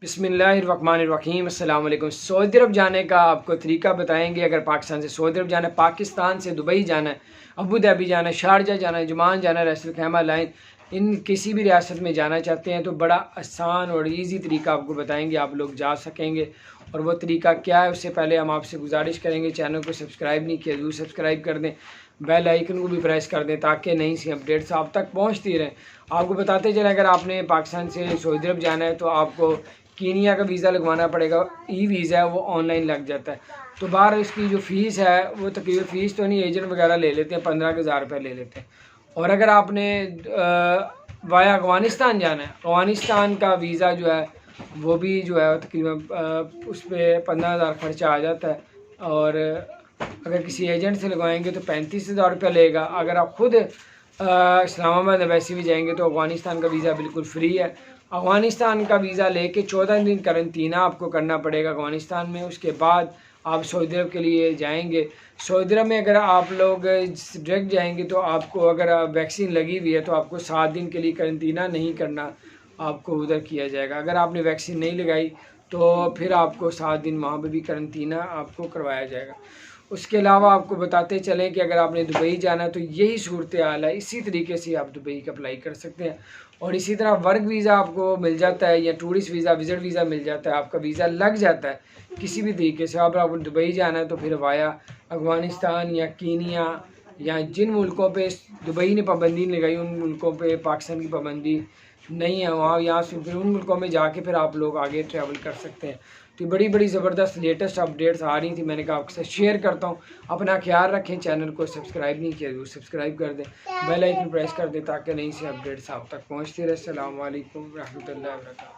बिस्मिल्लाहिर्रहमानिर्रहीम अस्सलाम वालेकुम। सऊदी अरब जाने का आपको तरीका बताएंगे। अगर पाकिस्तान से सऊदी अरब जाना है, पाकिस्तान से दुबई जाना है, अबू धाबी जाना है, शारजा जाना है, जुमान जाना है, रसूल खैमा लाइन, इन किसी भी रियासत में जाना चाहते हैं तो बड़ा आसान और इजी तरीका आपको बताएंगे, आप लोग जा सकेंगे। और वो तरीका क्या है, उससे पहले हम आपसे गुजारिश करेंगे, चैनल को सब्सक्राइब नहीं किया ज़रूर सब्सक्राइब कर दें, बेल आइकन को भी प्रेस कर दें ताकि नई सी अपडेट्स आप तक पहुंचती रहें। आपको बताते चलें, अगर आपने पाकिस्तान से सऊदी अरब जाना है तो आपको कीनिया का वीज़ा लगवाना पड़ेगा। ई वीज़ा है वो ऑनलाइन लग जाता है। तो बाहर इसकी जो फ़ीस है वो तकरीबन फ़ीस तो नहीं, एजेंट वगैरह ले लेते हैं, 15,000 रुपये ले लेते हैं। और अगर आपने वाया अफ़गानिस्तान जाना है, अफ़गानिस्तान का वीज़ा जो है वो भी जो है तकरीबन उस पर 15,000 खर्चा आ जाता है। और अगर किसी एजेंट से लगवाएंगे तो 35,000 रुपये लेगा। अगर आप खुद इस्लामाबाद वैसे भी जाएंगे तो अफ़गानिस्तान का वीज़ा बिल्कुल फ्री है। अफ़गानिस्तान का वीज़ा लेके 14 दिन करंतना आपको करना पड़ेगा अफ़गानिस्तान में। उसके बाद आप सऊदी अरब के लिए जाएंगे। सऊदी अरब में अगर आप लोग डायरेक्ट जाएंगे तो आपको, अगर वैक्सीन लगी हुई है तो आपको 7 दिन के लिए करंतना नहीं करना, आपको उधर किया जाएगा। अगर आपने वैक्सीन नहीं लगाई तो फिर आपको 7 दिन वहाँ पर भी करंतना आपको करवाया जाएगा। उसके अलावा आपको बताते चलें कि अगर आपने दुबई जाना है तो यही सूरत हाल है, इसी तरीके से आप दुबई का अप्लाई कर सकते हैं। और इसी तरह वर्क वीज़ा आपको मिल जाता है या टूरिस्ट वीज़ा, विज़िट वीज़ा मिल जाता है, आपका वीज़ा लग जाता है किसी भी तरीके से। आपको दुबई जाना है तो फिर वाया अफ़गानिस्तान या कीनिया या जिन मुल्कों पे दुबई ने पाबंदी लगाई उन मुल्कों पे पाकिस्तान की पाबंदी नहीं है, वहाँ यहाँ से फिर उन मुल्कों में जाके फिर आप लोग आगे ट्रैवल कर सकते हैं। तो बड़ी बड़ी ज़बरदस्त लेटेस्ट अपडेट्स आ रही थी, मैंने कहा आपके साथ शेयर करता हूँ। अपना ख्याल रखें, चैनल को सब्सक्राइब नहीं किया, सब्सक्राइब कर दें, बेल आइकन प्रेस कर दें ताकि नई सी अपडेट्स आप तक पहुँचती रहे। अस्सलाम वालेकुम रहमतुल्लाहि व बरकातहू।